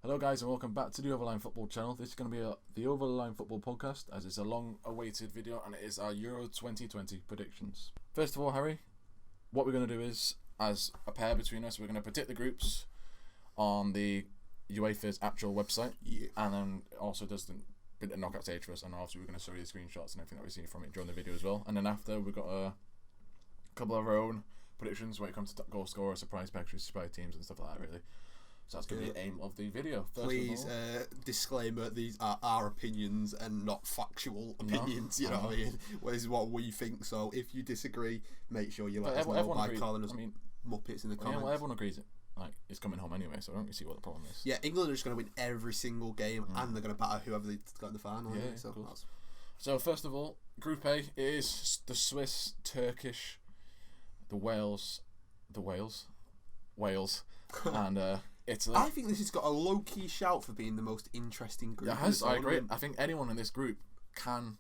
Hello guys and welcome back to the Overline Football channel. This is going to be the Overline Football podcast, as it's a long awaited video and it is our Euro 2020 predictions. First of all, Harry, what we're going to do is, as a pair between us, we're going to predict the groups on the UEFA's actual website, and then also does the knockout stage for us, and obviously we're going to show you the screenshots and everything that we've seen from it during the video as well. And then after, we've got a couple of our own predictions when it comes to goal scorer, surprise packages, surprise teams and stuff like that, really. So that's going to be the aim of the video. Please, disclaimer, these are our opinions and not factual opinions, you know what I mean? This is what we think, so if you disagree, make sure you let us know by calling us Muppets in the comments. Yeah, well, everyone agrees it's coming home anyway, so I don't really see what the problem is. Yeah, England are just going to win every single game and they're going to batter whoever they've got in the final. Yeah, so, so first of all, Group A is the Swiss, Turkish, the Wales, and Italy. I think this has got a low-key shout for being the most interesting group. It has, I agree. I think anyone in this group can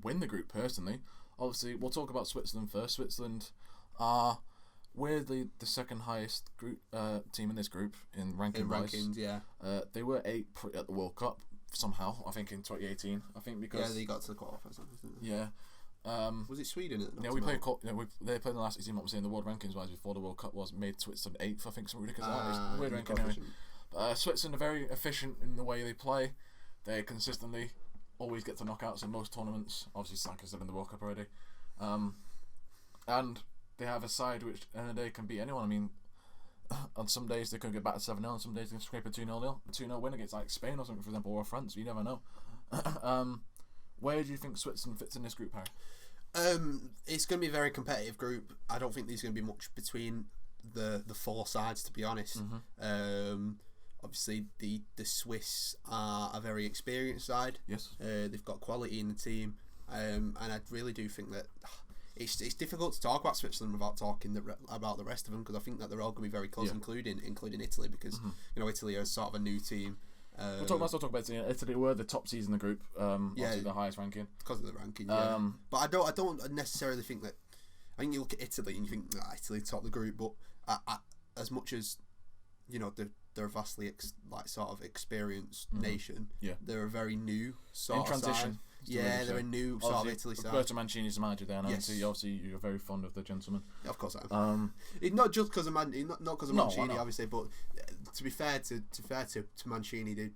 win the group, personally. Obviously, we'll talk about Switzerland first. Switzerland are weirdly the second highest group team in this group in rankings, yeah. They were 8th at the World Cup somehow, I think, in 2018. I think because... Yeah, they got to the quarterfinals, didn't they? Yeah. Was it Sweden? Yeah, they played the last season. What I'm saying, the world rankings wise before the World Cup was made Switzerland 8th. I think something ridiculous. Weird ranking anyway. But Switzerland are very efficient in the way they play. They consistently always get to knockouts in most tournaments. Obviously, Sanka's in the World Cup already, and they have a side which at the end of the day can beat anyone. I mean, on some days they could get back to 7-0, on some days they can scrape a 2-0 win against like Spain or something, for example, or France. You never know. Where do you think Switzerland fits in this group, Harry? It's going to be a very competitive group. I don't think there's going to be much between the four sides, to be honest. Obviously, the Swiss are a very experienced side. Yes. They've got quality in the team, and I really do think that it's difficult to talk about Switzerland without talking about the rest of them, because I think that they're all going to be very close, including Italy, because Italy are sort of a new team. We'll talk about Italy. Italy were the top seeds in the group. Obviously the highest ranking because of the ranking. Yeah. But I don't necessarily think that. I think you look at Italy and you think Italy top the group, but as much as they're a vastly sort of experienced nation. Yeah, they're a very new sort of transition. Yeah, they're a new sort of Italy side. Roberto Mancini's the manager there now. Yes. So obviously you're very fond of the gentleman. Yeah, of course I am. It's not just because of Mancini, obviously, but to be fair to Mancini, they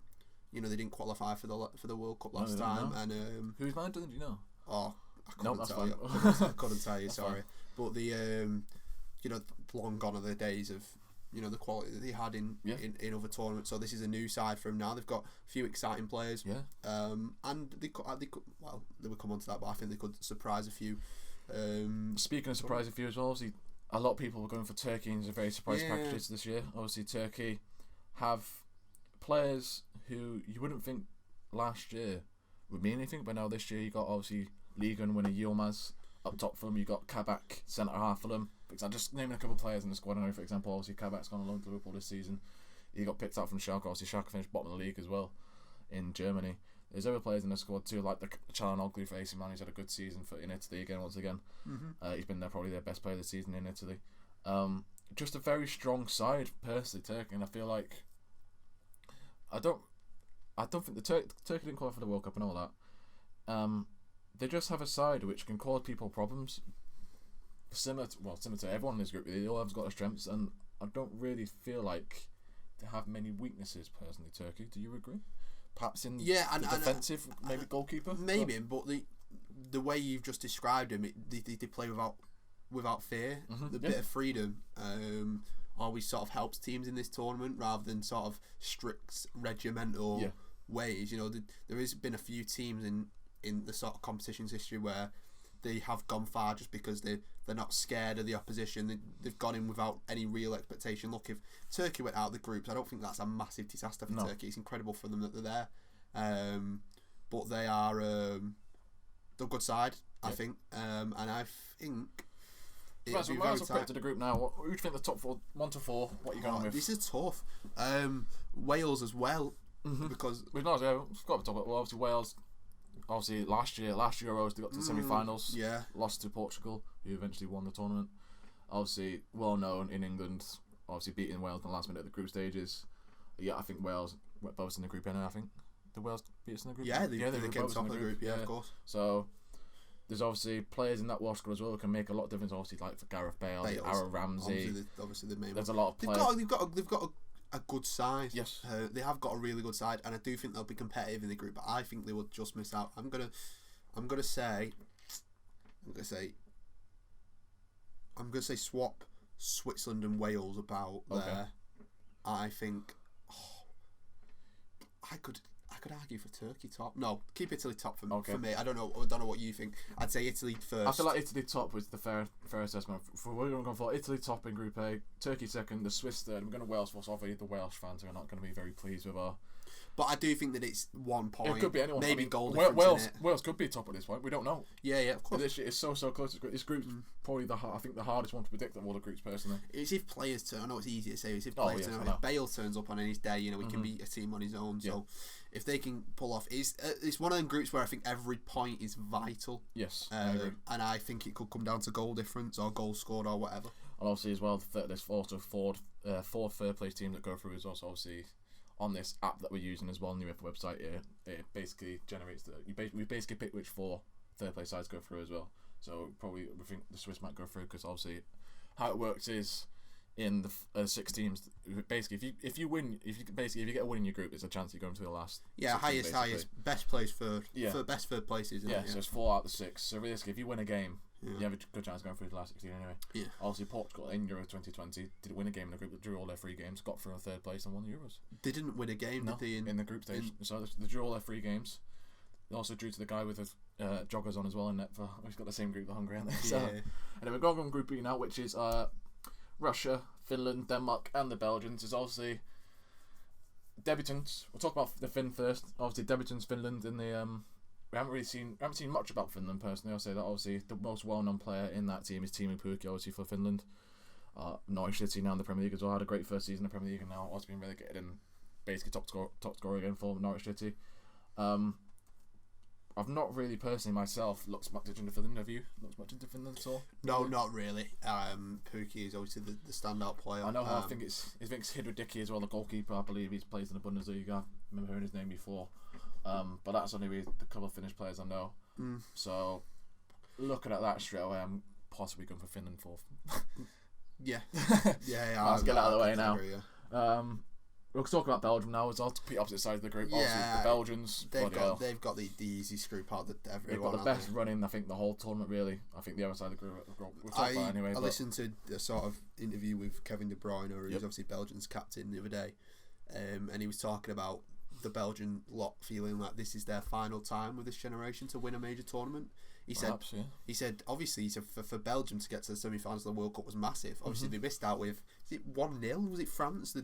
didn't qualify for the World Cup last time. And who's manager? Do you know? Oh, I couldn't tell you. I couldn't tell you. Sorry, but the long gone are the days of the quality that they had in other tournaments. So this is a new side for them now. They've got a few exciting players. Yeah. And they could they would come on to that, but I think they could surprise a few. Speaking of surprise a few as well, obviously a lot of people were going for Turkey and very surprise packages this year. Obviously Turkey have players who you wouldn't think last year would mean anything, but now this year you got obviously Liga and winner Yilmaz up top for them. You got Kabak, centre half for them. I'm just naming a couple of players in the squad. I know, for example, obviously Kabak's gone along to Liverpool this season. He got picked up from Schalke. Obviously Schalke finished bottom of the league as well in Germany. There's other players in the squad too, like the Çalhanoğlu for AC Milan. He's had a good season in Italy once again. He's been probably their best player this season in Italy. Just a very strong side, personally, Turkey, and I feel like I don't think Turkey didn't qualify for the World Cup and all that. They just have a side which can cause people problems. Similar to everyone in this group, they all have got their strengths, and I don't really feel like they have many weaknesses, personally, Turkey. Do you agree? Perhaps in defensive, maybe goalkeeper? Maybe, but the way you've just described them, they play without fear. The bit of freedom always sort of helps teams in this tournament, rather than sort of strict regimental ways. There has been a few teams in the sort of competition's history where they have gone far just because they're not scared of the opposition. They've gone in without any real expectation. Look, if Turkey went out of the groups, I don't think that's a massive disaster for Turkey. It's incredible for them that they're there. But they are the good side, I think. And I think so might as well to the group now. Who do you think the top 4, 1 to 4? What are you going with? This is tough. Wales as well, because we've got to talk about. Well, obviously Wales. Obviously, last Euros they got to the semi-finals. Yeah, lost to Portugal, who eventually won the tournament. Obviously, well known in England. Obviously, beating Wales in the last minute of the group stages. Yeah, I think Wales both in the group, and I think the Wales beat us in the group. Yeah, they were came both top in of the group. Yeah, of course. So there's obviously players in that Welsh squad as well who can make a lot of difference. Obviously, like for Gareth Bale, Aaron Ramsey. Obviously the main. There's a lot of players. They've got a good side. Yes, they have got a really good side, and I do think they'll be competitive in the group. But I think they will just miss out. I'm gonna say swap Switzerland and Wales about there. I think I could argue for Turkey top. No, keep Italy top for me. I don't know what you think. I'd say Italy first. I feel like Italy top was the fair assessment. We're going to go for Italy top in Group A, Turkey second, the Swiss third. We're going to Wales first. Obviously, the Welsh fans are not going to be very pleased with our. But I do think that it's 1 point. It could be anyone. Maybe goal difference. Wales could be top at this point. We don't know. Yeah, of course. It's so close. This group's probably the hardest one to predict of all the groups personally. It's if players turn. I know it's easy to say. It's if players turn. If Bale turns up on his day, he can beat a team on his own. So if they can pull off, it's one of them groups where I think every point is vital. Yes, and I think it could come down to goal difference or goals scored or whatever. And obviously as well, there's four third place teams that go through as well. So obviously on this app that we're using as well on the UEFA website, it basically generates we basically pick which 4 third place sides go through as well. So probably we think the Swiss might go through because obviously how it works is in the 6 teams. Basically, if you get a win in your group, there's a chance you go into the last. Yeah, highest, best place for best third places. So it's 4 out of the 6. So realistically, if you win a game, you have a good chance of going through the last 16 anyway. Yeah. Obviously, Portugal in Euro 2020 did win a game in the group that drew all their 3 games, got through in 3rd place and won the Euros. They didn't win a game, did they? In the group stage. So they drew all their 3 games. They also drew to the guy with the joggers on as well in net. He's got the same group, the Hungary, aren't they? So, and then we're going on Group B now, which is Russia, Finland, Denmark, and the Belgians. Is obviously debutants. We'll talk about the Finn first. Obviously, debutants Finland in the. We haven't seen much about Finland personally. I'll say that obviously the most well-known player in that team is Teemu Pukki, obviously for Finland. Norwich City now in the Premier League as well. Had a great first season in the Premier League and now also been relegated and basically top scorer again for Norwich City. I've not really personally myself looked much into Finland. Have you looked much into Finland at all? No, not really. Pukki is obviously the standout player. I know. I think it's Hidro Dicky as well, the goalkeeper. I believe he plays in the Bundesliga. I remember hearing his name before. But that's only really the couple of Finnish players I know. So looking at that straight away, I'm possibly going for Finland 4th. yeah. Let's get out of the way now. Agree, yeah. We'll talk about Belgium now. It's all complete opposite sides of the group. Obviously, the Belgians. They've got the easiest group out of everyone. They've got the best running. I think the whole tournament really. I think the other side of the group. We'll talk about anyway. I listened to a sort of interview with Kevin De Bruyne, who's obviously Belgium's captain, the other day, and he was talking about the Belgian lot feeling like this is their final time with this generation to win a major tournament. He said obviously for Belgium to get to the semi-finals of the World Cup was massive. Obviously they missed out with, is it 1-0? Was it France?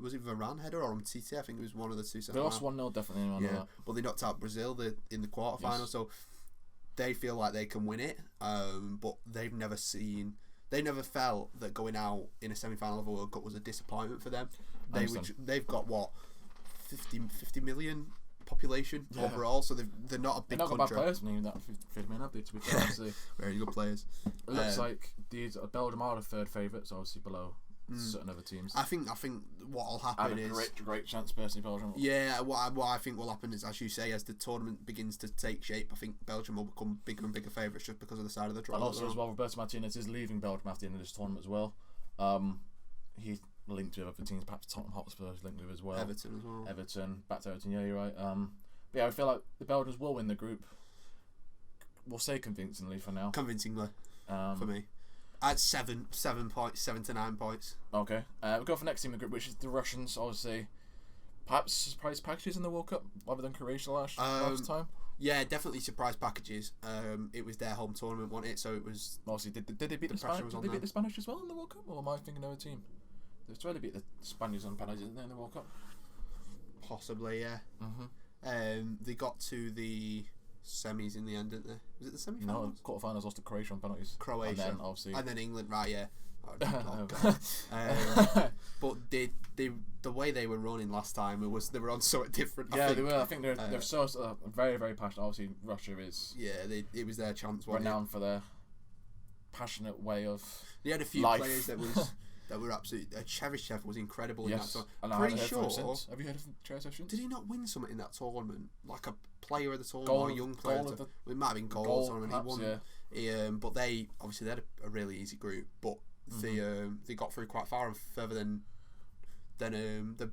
Was it Varane header or Umtiti? I think it was one of the two. They lost 1-0 definitely. Yeah, but they knocked out Brazil in the quarterfinals, so they feel like they can win it. But they've never felt that going out in a semi-final of a World Cup was a disappointment for them. They've got what 50 million population overall, so they're not a big country. They're not bad players, even that 50 million, have they, to be fair, obviously. Very good players. It looks like Belgium are the 3rd favourites, obviously below certain other teams. I think what'll happen is great chance personally Belgium. Yeah, what I think will happen is, as you say, as the tournament begins to take shape, I think Belgium will become bigger and bigger favourites just because of the side of the draw. And also as well, Roberto Martinez is leaving Belgium after the end of this tournament as well. He's linked with other teams, perhaps Tottenham Hotspur is linked with as well. Everton as well. Back to Everton, yeah, you're right. But yeah, I feel like the Belgians will win the group. We'll say convincingly for now. Convincingly, for me. At 7 points, 7 to 9 points. Okay. We'll go for next team in the group, which is the Russians, obviously. Perhaps surprise packages in the World Cup, other than Croatia last time? Yeah, definitely surprise packages. It was their home tournament, wasn't it? So it was... Obviously, did they beat the Spanish? Did they beat the Spanish as well in the World Cup? Or am I thinking of a team? They've tried to beat the Spaniards on penalties, didn't they, in the World Cup? Possibly, yeah. They got to the semis in the end, didn't they? Was it the semi-finals? No, quarterfinals lost to Croatia on penalties. Croatia. And then England, right, yeah. But the way they were running last time, they were on something different. They were. I think they're so very, very passionate. Obviously, Russia is. Yeah, it was their chance. Renowned for their passionate way of. They had a few life. players that was. that were absolutely. Cheryshev was incredible in that Yes, tournament. and I Pretty haven't heard from him sure. since. Have you heard of Cheryshev since? Did he not win something in that tournament? Like a player of the tournament Goal or a of- young player? goal of the- It might have been goal tournament. perhaps, He won. yeah. But they obviously had a really easy group, but they got through quite far and further than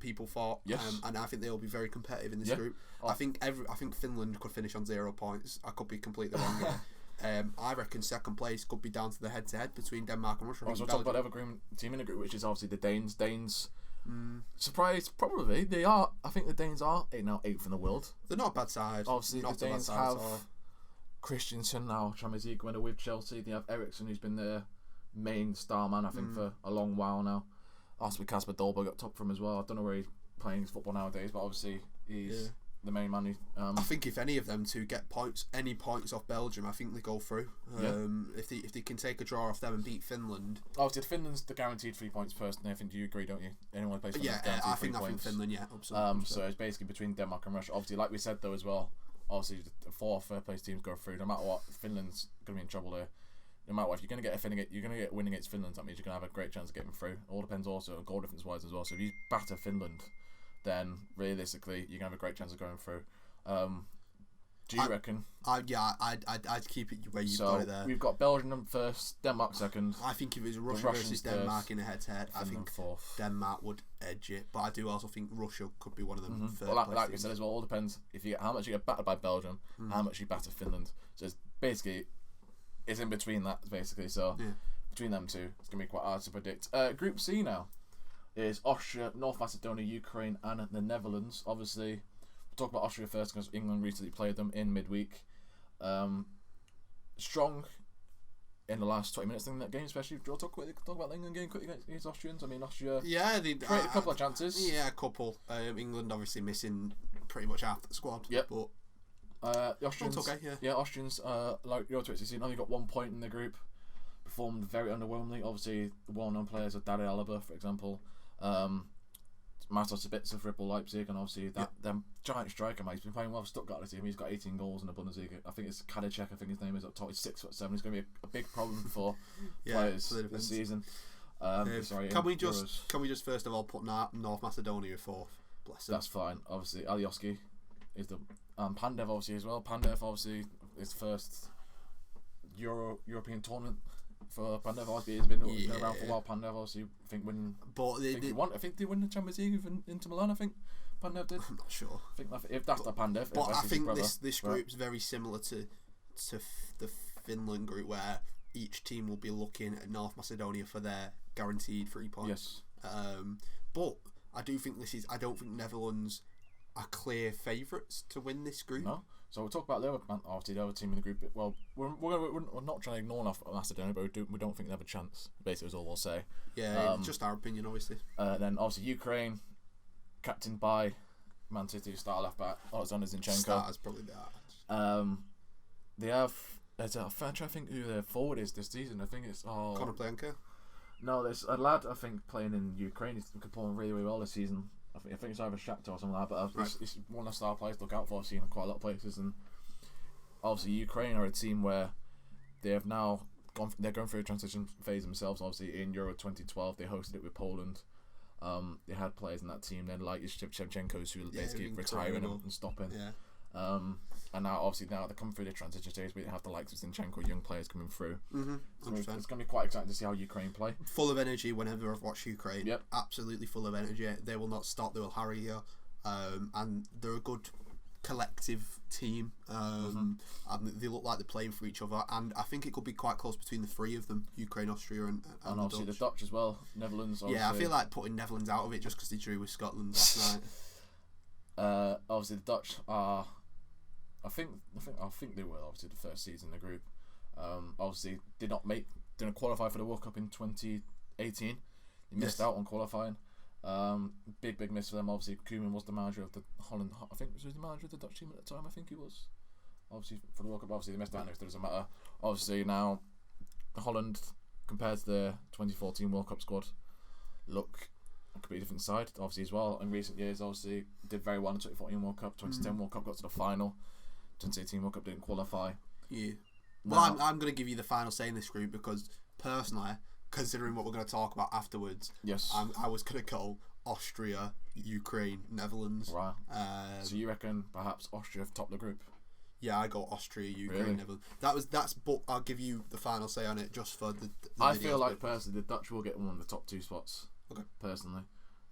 people thought. Yes. And I think they'll be very competitive in this Yeah. group. Oh. I think Finland could finish on 0 points. I could be completely wrong there. I reckon second place could be down to the head-to-head between Denmark and Russia. I Also, think talk about the Belgium- other green team in the group, which is obviously the Danes. Surprise, probably they are. I think the Danes are now 8th in the world. They're not a bad side. Obviously, not the a bad Danes side at have all. Christensen now, Champions League winner with Chelsea. They have Ericsson, who's been their main star man, I think, for a long while now. Also, with Kasper Dolberg up top from as well. I don't know where he's playing his football nowadays, but obviously he's the main man. I think if any of them two get any points off Belgium, I think they go through. If they can take a draw off them and beat Finland. Obviously, Finland's the guaranteed 3 points personally. I think you agree, don't you? Anyone who plays Finland's guaranteed I 3 think points. Finland, yeah, absolutely. So it's basically between Denmark and Russia. Obviously, like we said though as well, obviously the 4 third place teams go through. No matter what, Finland's gonna be in trouble here. No matter what, if you're gonna get winning against Finland, that means you're gonna have a great chance of getting through. All depends also on goal difference wise as well. So if you batter Finland, then realistically you're gonna have a great chance of going through. Do you reckon? I'd keep it where you've got it there. We've got Belgium first, Denmark second. I think if it was Russia Russians versus Denmark first, in a head-to-head, I think fourth. Denmark would edge it. But I do also think Russia could be one of them. Third Well, place like we teams. said as well, all depends if you how much you get battered by Belgium, how much you batter Finland. So it's basically it's in between that basically. So between them two, it's gonna be quite hard to predict. Group C now is Austria, North Macedonia, Ukraine, and the Netherlands. Obviously, we'll talk about Austria first because England recently played them in midweek. Strong in the last 20 minutes in that game, especially. Do you want to talk about the England game quickly against Austrians? I mean, Austria they created a couple of chances. Yeah, a couple. England obviously missing pretty much half the squad. Yep. But the Austrians, that's okay, yeah. Austrians, like Euro 2016, only got 1 point in the group. Performed very underwhelmingly. Obviously, the well-known players are Dani Alaba, for example. Matos Sabitzer for Red Bull Leipzig, and obviously them giant striker, mate. He's been playing well for Stuttgart this year. He's got 18 goals in the Bundesliga. I think it's Kadicek, I think his name is up top. He's 6'7". He's going to be a big problem for players this season. Can we just first of all put North Macedonia fourth? Bless them. That's fine. Obviously, Alioski is the Pandev obviously as well. Pandev obviously is first European tournament for Pandev. Obviously, he's been around for a while. Pandev obviously I think they win the Champions League with Inter Milan. I think Pandev did. I'm not sure. I think if that's the Pandev. But I think this group's very similar to the Finland group, where each team will be looking at North Macedonia for their guaranteed 3 points. Yes. But I do think I don't think Netherlands are clear favourites to win this group. No. So we'll talk about the other team in the group. Well, we're not trying to ignore North Macedonia, but we don't think they have a chance. Basically, is all we'll say. Yeah, just our opinion, obviously. Then obviously Ukraine, captained by Man City star left back Alexander Zinchenko. Starters probably that. They have. I'm trying to think who their forward is this season. I think it's Conor Plenka. No, there's a lad I think playing in Ukraine. He's performing really, really well this season. I think it's either Shakhtar or something like that. But it's one of the star players to look out for. I've seen him quite a lot of places, and obviously Ukraine are a team where they have now gone. They're going through a transition phase themselves. Obviously in Euro 2012, they hosted it with Poland. They had players in that team then like Shevchenko's who basically retiring and stopping. Yeah. And now they're coming through the transition stage. We have the likes of Zinchenko, young players coming through. So it's going to be quite exciting to see how Ukraine play. Full of energy whenever I've watched Ukraine. Yep. Absolutely full of energy. They will not stop. They will harry you. And they're a good collective team. And they look like they're playing for each other. And I think it could be quite close between the three of them: Ukraine, Austria, and obviously the Dutch as well. Netherlands. Obviously. Yeah, I feel like putting Netherlands out of it just because they drew with Scotland last night. Obviously the Dutch are. I think they were obviously the first seed in the group. Obviously didn't qualify for the World Cup in 2018. They missed out on qualifying. Big miss for them. Obviously Koeman was the manager of the Holland. I think he was the manager of the Dutch team at the time. I think he was. Obviously for the World Cup. Obviously they missed out. It doesn't matter. Obviously now Holland compared to the 2014 World Cup squad look a completely different side. Obviously as well in recent years. Obviously did very well in the 2014 World Cup. 2010 World Cup got to the final. 2018 World Cup didn't qualify. Yeah. Well, I'm going to give you the final say in this group because personally, considering what we're going to talk about afterwards, Yes. I was going to go Austria, Ukraine, Netherlands. Right. So you reckon perhaps Austria have topped the group? Yeah, I go Austria, Ukraine, Really? Netherlands. That's. But I'll give you the final say on it just for the I videos, feel like but- personally the Dutch will get one of the top 2 spots. Okay. Personally,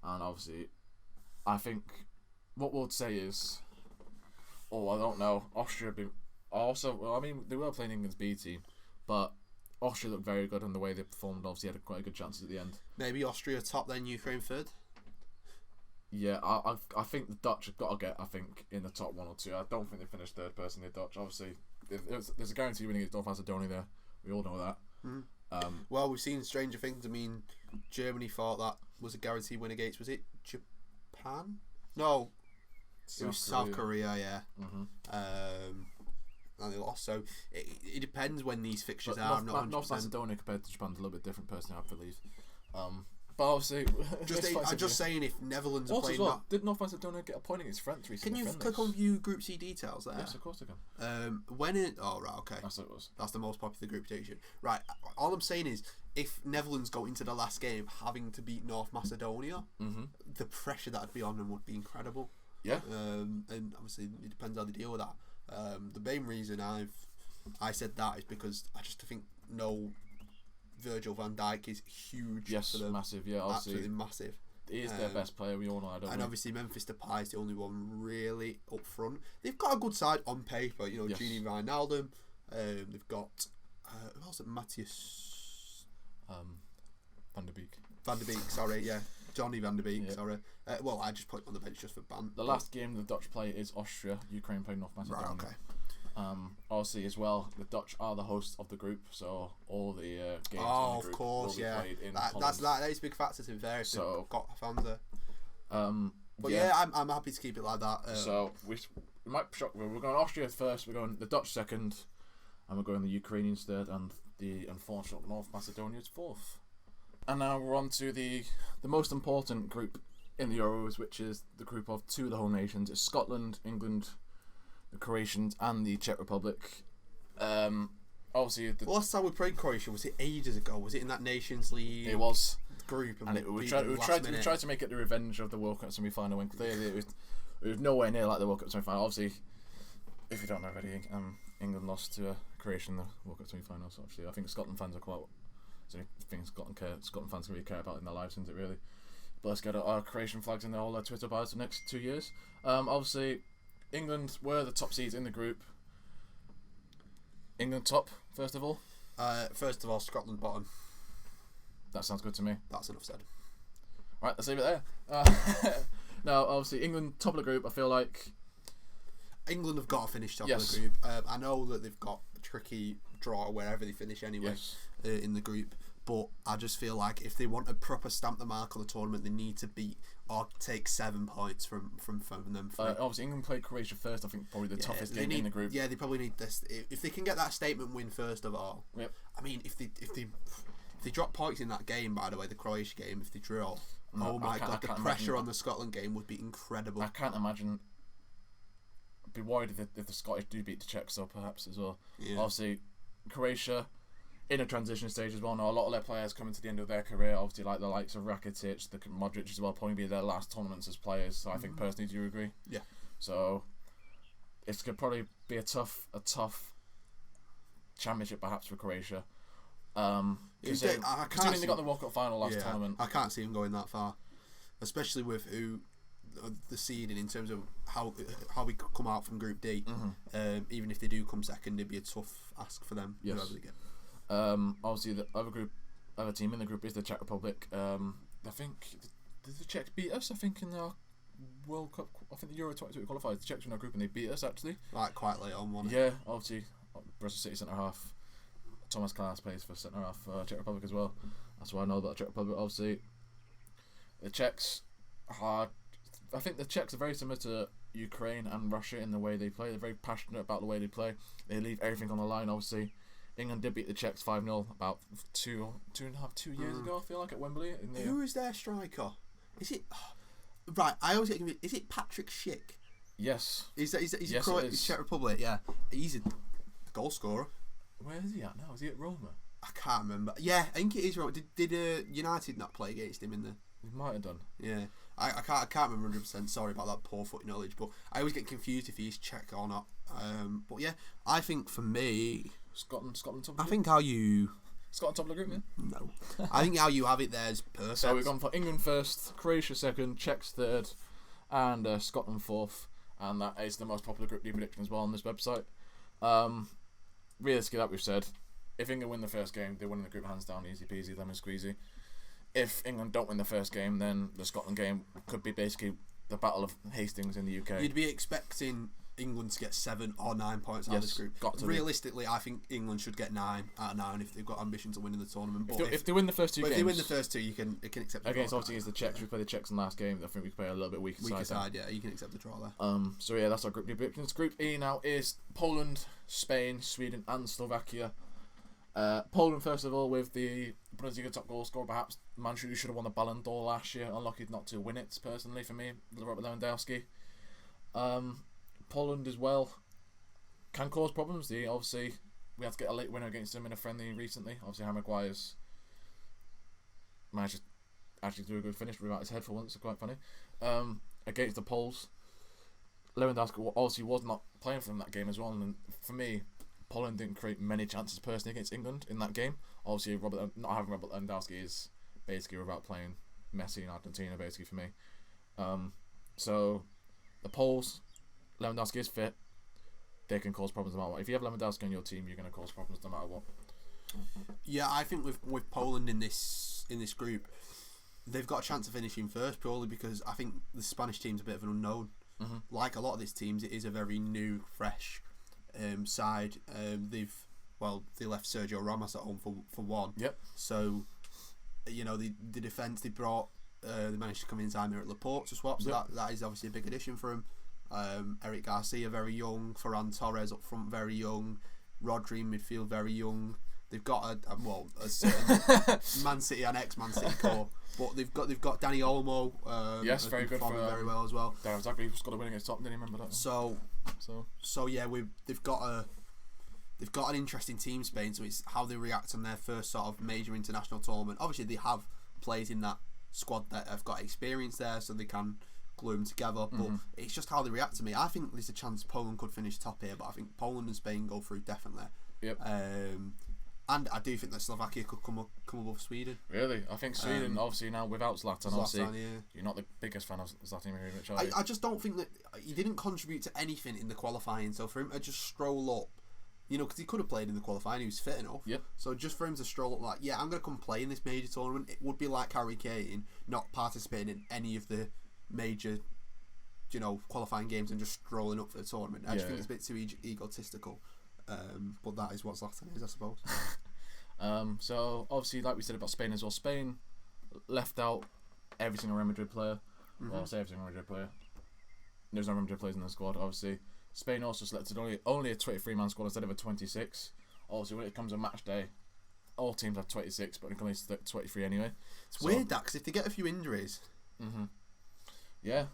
and obviously, I think what we'll say is, I don't know. Austria have been also. Well, I mean, they were playing England's B team, but Austria looked very good in the way they performed. Obviously, had quite a good chances at the end. maybe Austria top, then Ukraine third. Yeah, I think the Dutch have got to get, I think, in the top 1 or 2. I don't think they finished third personally, the Dutch. Obviously, there's a guarantee winning against North Macedonia there. We all know that. Well, we've seen stranger things. I mean, Germany thought that was a guaranteed win against. Was it Japan? No, it was South Korea. Yeah. And they lost. So it depends when these fixtures are. I'm not 100%. North Macedonia compared to Japan is a little bit different, personally, I believe. But obviously, I'm just saying, if Netherlands are also playing as well, that, did North Macedonia get a point against France recently? can you click on view Group C details there? Yes, of course I can. Oh right, okay. That's what it was. That's the most popular group station. Right. All I'm saying is, if Netherlands go into the last game having to beat North Macedonia, the pressure that'd be on them would be incredible. Yeah. And obviously it depends how they deal with that. The main reason I said that is because I just think Virgil van Dijk is huge. Yes, for them. massive. Yeah, obviously Absolutely massive. he is their best player. We all know. And obviously Memphis Depay is the only one really up front. They've got a good side on paper. You know, Yes. Gini Wijnaldum. They've got who else? Matthias Van der Beek. Van der Beek. Sorry, yeah, Johnny Van der Beek. Yeah. Sorry. Well, I just put him on the bench just for ban. The last game the Dutch play is Austria. Ukraine play North Macedonia. Right. Okay. Obviously, as well, the Dutch are the hosts of the group, so all the games in the Oh, group of course, will be yeah. played in That is a big factor to be fair. If So- they've got fans there. But yeah. yeah, I'm happy to keep it like that. So we might shock. We're going Austria first. We're going the Dutch second, and we're going the Ukrainians third, and the unfortunate North Macedonia's fourth. And now we're on to the most important group in the Euros, which is the group of 2 of the home nations. It's Scotland, England, the Croatians, and the Czech Republic. Obviously, Last time we played Croatia, was it ages ago? Was it in that Nations League it was. group? And we we beat tried them last to minute? make it the revenge of the World Cup semi-final when clearly it was nowhere near like the World Cup semi-final. Obviously, if you don't know already, England lost to Croatia in the World Cup semi-final. So obviously, I think Scotland fans are quite. So I think Scotland fans can really care about in their lives, isn't it really? But let's get our Croatian flags in their whole Twitter bios for the next 2 years. Obviously, England were the top seeds in the group. England top first of all. First of all, Scotland bottom. That sounds good to me. That's enough said. Right, let's leave it there. Now, obviously, England top of the group. I feel like England have got to finish top Yes. of the group. I know that they've got a tricky draw wherever they finish anyway yes. In the group, but I just feel like if they want to proper stamp the mark on the tournament, they need to beat or take 7 points from them. Obviously, England played Croatia first. I think probably the toughest game in the group. Yeah, they probably need this. If they can get that statement win first of all. Yep. I mean, if they drop points in that game, by the way, the Croatia game, if they draw, No, oh my god, the can't pressure imagine- on the Scotland game would be incredible. I can't imagine. I'd be worried if the Scottish do beat the Czechs, though, perhaps as well. Yeah. Obviously, Croatia in a transition stage as well. Now, a lot of their players coming to the end of their career. Obviously, like the likes of Rakitic, the Modric as well, probably be their last tournaments as players. So I think personally, do you agree? Yeah. So it's could probably be a tough championship perhaps for Croatia. Considering they got the World Cup final last tournament. I can't see them going that far, especially with who the seeding in terms of how we come out from Group D. Even if they do come second, it'd be a tough ask for them. Yes. Whoever they get. Obviously, the other team in the group is the Czech Republic. I think did the Czechs beat us? I think in the World Cup, I think the Euro 2020 qualifiers, the Czechs were in our group and they beat us actually. Like quite late on one. Yeah, obviously, Bristol City centre half. Thomas Klaas plays for centre half for Czech Republic as well. That's what I know about the Czech Republic. Obviously, the Czechs are. I think the Czechs are very similar to Ukraine and Russia in the way they play. They're very passionate about the way they play. They leave everything on the line. Obviously, England did beat the Czechs 5-0 about 2 years ago. I feel like at Wembley. Who is their striker? Is it right? I always get confused. Is it Patrick Schick? Yes. Is Yes, Croatia, it is. Czech Republic? Yeah, he's a goal scorer. Where is he at now? Is he at Roma? I can't remember. Yeah, I think it is right. Did United not play against him in the? We might have done. Yeah, I can't remember 100%. Sorry about that poor footy knowledge, but I always get confused if he's Czech or not. But yeah, I think for me, Scotland top of the I group? think how you. Scotland top of the group, yeah? No. I think how you have it there is perfect. So we've gone for England first, Croatia second, Czechs third, and Scotland fourth. And that is the most popular Group D prediction as well on this website. Realistically, like we've said, if England win the first game, they win the group hands down, easy peasy, lemon squeezy. If England don't win the first game, then the Scotland game could be basically the Battle of Hastings in the UK. You'd be expecting England to get 7 or 9 points out of this group. Realistically, I think England should get 9 out of 9 if they've got ambitions of winning the tournament. But if they win the first two games, if they win the first two, you can accept the against draw. obviously the Czechs. We play the Czechs in the last game. I think we play a little bit weaker side. Yeah, you can accept the draw there. So yeah, that's our Group D predictions. Group E now is Poland, Spain, Sweden, and Slovakia. Poland first of all with the Bundesliga top goal scorer, perhaps man who should have won the Ballon d'Or last year. Unlucky not to win it personally for me, Robert Lewandowski. Poland as well can cause problems. Obviously we had to get a late winner against them in a friendly recently. Obviously Harry Maguire's managed to actually do a good finish without his head for once, so quite funny. Against the Poles, Lewandowski obviously was not playing for them that game as well, and for me, Poland didn't create many chances personally against England in that game. Obviously, not having Robert Lewandowski is basically without playing Messi and Argentina, basically for me. So the Poles, Lewandowski is fit. They can cause problems no matter what. If you have Lewandowski on your team, you're going to cause problems no matter what. Yeah, I think with Poland in this group, they've got a chance of finishing first purely because I think the Spanish team's a bit of an unknown. Mm-hmm. Like a lot of these teams, it is a very new, fresh side. They left Sergio Ramos at home for one. Yep. So, the defence they brought, they managed to come inside here at Laporte to swap. So that is obviously a big addition for him. Eric Garcia very young, Ferran Torres up front very young, Rodri in midfield very young. They've got a certain Man City and ex-Man City core, but they've got Dani Olmo. Yes, very good for very well as well. Darren Zachary scored a win against Tottenham. Didn't you remember that? So yeah, they've got an interesting team, Spain. So it's how they react on their first sort of major international tournament. Obviously, they have players in that squad that have got experience there, so they can glue them together. But it's just how they react to me. I think there's a chance Poland could finish top here, but I think Poland and Spain go through definitely. Yep. And I do think that Slovakia could come above Sweden. Really? I think Sweden, obviously now without Zlatan, obviously, yeah. You're not the biggest fan of Zlatan Ibrahimovic, are you? I just don't think that he didn't contribute to anything in the qualifying. So for him to just stroll up, because he could have played in the qualifying, he was fit enough. Yep. So just for him to stroll up like, yeah, I'm going to come play in this major tournament, it would be like Harry Kane not participating in any of the major, qualifying games and just strolling up for the tournament. I just think it's a bit too egotistical. But that is what Zlatan is, I suppose. So obviously, like we said about Spain as well, Spain left out every single Real Madrid player. Well, I'll say every single Real Madrid player. There's no Real Madrid players in the squad, obviously. Spain also selected only a 23-man squad instead of a 26. Obviously, when it comes to match day, all teams have 26, but it comes to 23 anyway. It's weird that, because if they get a few injuries... Yeah.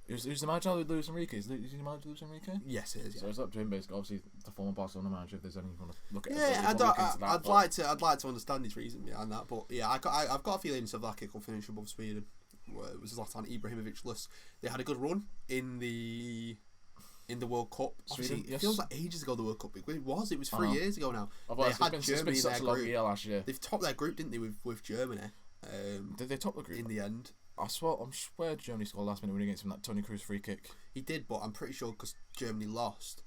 Who's the manager? Luis Enrique? Is the manager Luis Enrique? Yes, it is. Yeah. So it's up to him, basically. Obviously, the former Barcelona manager. If there's anything you want to look at, I'd like to understand his reason behind that. But yeah, I've got a feeling Slovakia will finish above Sweden. It was Zlatan Ibrahimovic-less. They had a good run in the World Cup. Sweden, it feels like ages ago the World Cup. It was 3 years ago now. They had Germany in their group. Last year. They've topped their group, didn't they, with Germany? Did they top the group in the end? I swear Germany scored last minute win against him, that Toni Kroos free kick. He did, but I'm pretty sure because Germany lost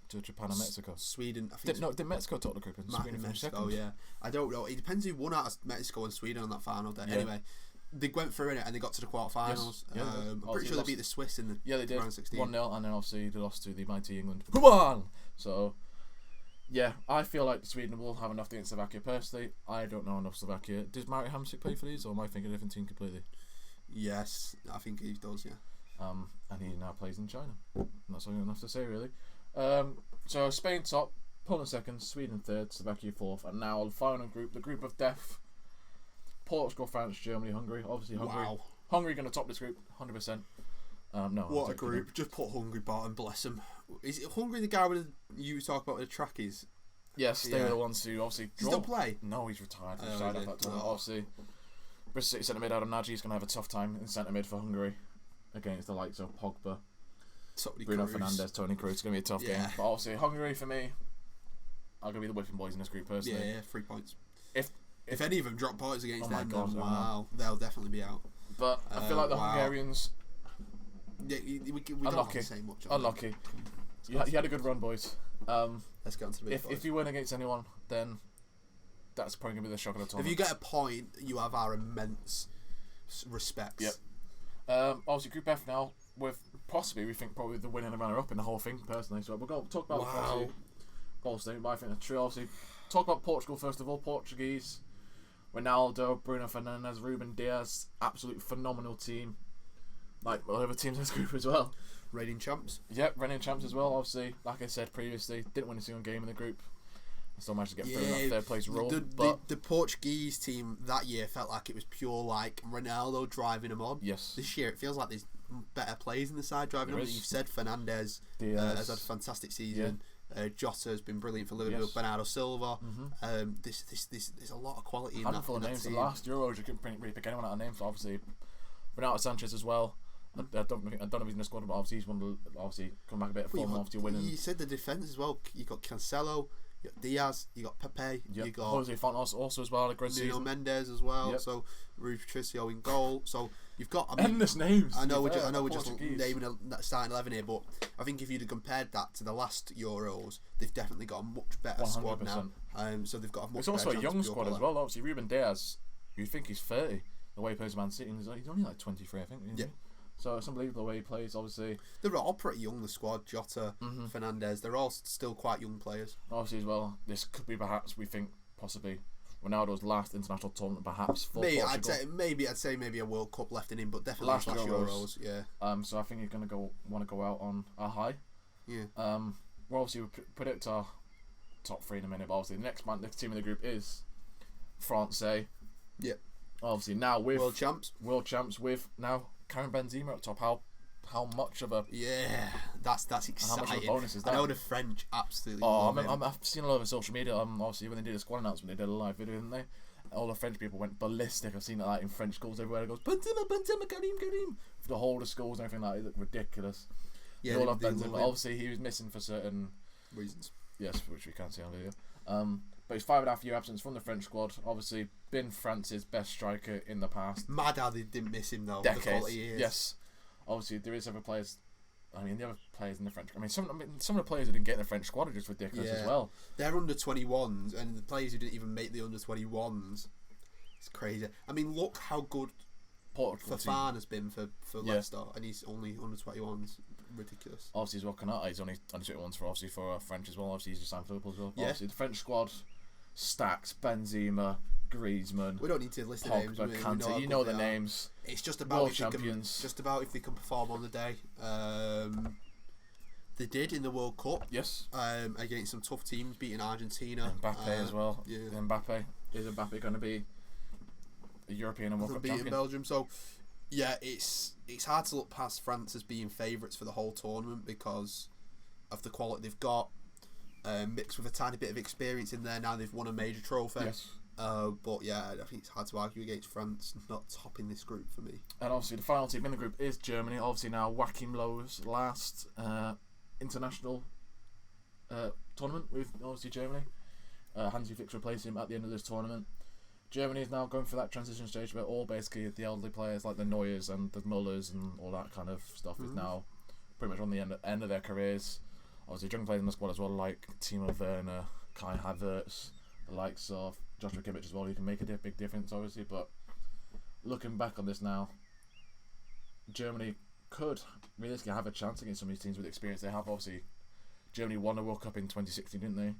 to Japan and Mexico. Sweden, I think. Did Mexico top the group and Sweden finished second? Yeah, I don't know. It depends who won out of Mexico and Sweden on that final day. Yeah. Anyway, they went through in it and they got to the quarterfinals. Yes. I'm pretty sure they beat the Swiss in the round 16. 1-0, and then obviously they lost to the mighty England. Come on! So, yeah, I feel like Sweden will have enough against Slovakia. Personally, I don't know enough Slovakia. Does Marek Hamsik play for these, or am I thinking a different team completely? Yes, I think he does, yeah. And he now plays in China. That's all enough to say, really. So Spain top, Poland second, Sweden third, Slovakia fourth, and now the final group, the group of death. Portugal, France, Germany, Hungary. Obviously, Hungary. Wow. Hungary going to top this group, 100%. No. What a group! Just put Hungary bottom, bless them. Is it Hungary the guy with you talk about with the trackies? Yes, they were the ones who obviously still play. No, he's retired. He's Oh, retired off that tournament. Obviously, Bristol City centre mid Adam Nagy is going to have a tough time in centre mid for Hungary against the likes of Pogba, Bruno Fernandes, Toni Kroos. It's going to be a tough game. But obviously, Hungary for me, are going to be the whipping boys in this group personally. Yeah, 3 points. If any of them drop points against them, God, then wow, they'll definitely be out. But I feel like the Hungarians. Yeah, we don't have to say much. Unlucky. You had a good run, boys. Let's get on to the big boys. If you win against anyone, then that's probably going to be the shock of the tournament. If you get a point, you have our immense respects. Yep. Obviously, Group F now, with possibly, we think, probably the winner and the runner-up in the whole thing, personally. So we'll talk about the goal statement, but I think that's true. Obviously, talk about Portugal first of all. Portuguese, Ronaldo, Bruno Fernandes, Ruben Diaz, absolute phenomenal team. Like all other teams in this group as well. Reigning champs. Yep, reigning champs as well. Obviously, like I said previously, didn't win a single game in the group. Still managed to get through in that third place role. The Portuguese team that year felt like it was pure like Ronaldo driving them on. Yes. This year it feels like there's better players in the side driving them. You've said Fernandes has had a fantastic season. Yeah. Jota has been brilliant for Liverpool. Yes. Bernardo Silva. Mm-hmm. There's a lot of quality in that. Names. The last Euros you couldn't really pick anyone out of names. Obviously, Renato Sanchez as well. I don't know if he's in the squad, but obviously he's one to come back a bit of form after winning. You said the defence as well. You got Cancelo, you got Diaz, you got Pepe, you got Jose Fontes also as well. A great Nuno season. Mendes as well. Yep. So Rui Patricio in goal. So you've got endless names. I know we're just naming a starting 11 here, but I think if you'd have compared that to the last Euros, they've definitely got a much better 100%. Squad now. So they've got a much. It's also a young squad as well. Obviously, Ruben Diaz, you'd think he's 30. The way he plays Man City, he's only like 23, I think. Yeah. So it's unbelievable the way he plays, obviously. They're all pretty young, the squad. Jota, Fernandes, they're all still quite young players. Obviously as well, this could be perhaps, we think, possibly Ronaldo's last international tournament, perhaps, for Portugal. I'd say maybe a World Cup left in him, but definitely last Euros. Yeah. So I think he's going to want to go out on a high. Yeah. We'll obviously predict our top 3 in a minute, but obviously the next team in the group is France. Yeah. Obviously now with world champs with now Karim Benzema up top. How much of a that's exciting. How much of a bonus is that? I know the French absolutely love him. I've seen a lot over social media. Obviously when they did a squad announcement, they did a live video, didn't they? All the French people went ballistic. I've seen it like in French schools everywhere. It goes Benzema, Karim. For the whole of schools and everything like that, it looked ridiculous. Yeah, they all love Benzema. Obviously he was missing for certain reasons. Yes, which we can't see on video. But he's 5.5 year absence from the French squad. Obviously, been France's best striker in the past. Mad how they didn't miss him though. Decades. The quality he is. Yes. Obviously, there is other players. I mean, the other players in the French. Some of the players who didn't get in the French squad are just ridiculous as well. They're under 21s, and the players who didn't even make the under 21s, it's crazy. I mean, look how good Fofana has been for Leicester, and he's only under 21s. Ridiculous. Obviously as well, Kanata, he's only under 21s for French as well. Obviously he's just signed for Liverpool as well. Yeah. Obviously the French squad stacks Benzema, Griezmann. We don't need to list the names. Kante, you know the names. It's just about world champions. Just about if they can perform on the day. They did in the World Cup. Yes. Against some tough teams, beating Argentina. Mbappe as well. Yeah. Mbappe is going to be a European and World Cup champion? Belgium. So. Yeah, it's hard to look past France as being favourites for the whole tournament because of the quality they've got, mixed with a tiny bit of experience in there. Now they've won a major trophy. Yes. But yeah, I think it's hard to argue against France not topping this group for me. And obviously the final team in the group is Germany. Obviously now Joachim Löw's last international tournament with obviously Germany. Hansi Flick replaced him at the end of this tournament. Germany is now going for that transition stage where all basically the elderly players like the Neuers and the Mullers and all that kind of stuff is now pretty much on the end of their careers. Obviously, young players in the squad as well, like Timo Werner, Kai Havertz, the likes of Joshua Kimmich as well, who can make a big difference, obviously. But looking back on this now, Germany could realistically have a chance against some of these teams with the experience they have. Obviously, Germany won the World Cup in 2016, didn't they?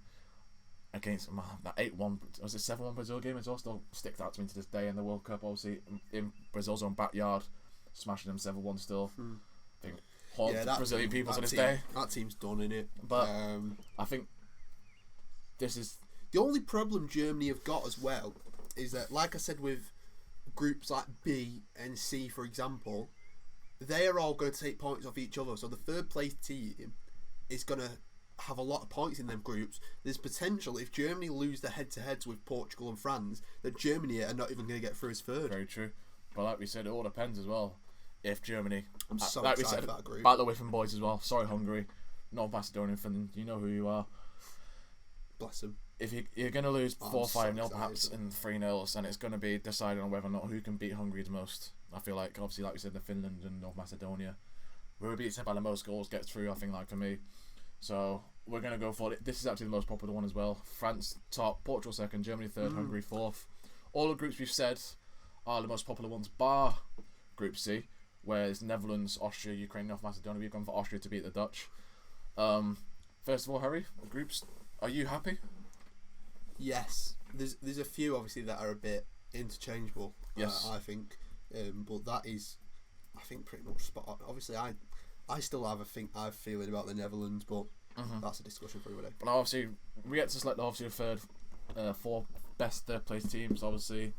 Against that 8-1, was it 7-1 Brazil game as well? Still sticks out to me to this day in the World Cup. Obviously, in Brazil's own backyard, smashing them 7-1 still. I think haunts the Brazilian people to this day. That team's done in it. But I think this is the only problem Germany have got as well is that, like I said, with groups like B and C, for example, they are all going to take points off each other. So the third place team is going to have a lot of points in them groups. There's potential if Germany lose their head-to-heads with Portugal and France that Germany are not even going to get through as third. Very true. But like we said, it all depends as well. If Germany, I'm so like we excited said, for that group. battle the Whiffin boys as well. Sorry, Hungary, North Macedonia, Finland. You know who you are. Bless them. If you're going to lose 4-5-0 so perhaps and 3-0, and it's going to be decided on whether or not who can beat Hungary the most. I feel like, obviously, like we said, the Finland and North Macedonia. Whoever beats it by the most goals gets through, I think, like for me. So we're going to go for it. This is actually the most popular one as well. France top, Portugal second, Germany third, Hungary fourth. All the groups we've said are the most popular ones, bar Group C, where it's Netherlands, Austria, Ukraine, North Macedonia. We've gone for Austria to beat the Dutch. First of all, Harry, groups, are you happy? Yes. There's a few, obviously, that are a bit interchangeable, Yes. I think. But that is, I think, pretty much spot on. Obviously, I still have a feeling about the Netherlands, but that's a discussion for another day. But obviously, we get to select the four best third place teams. Obviously,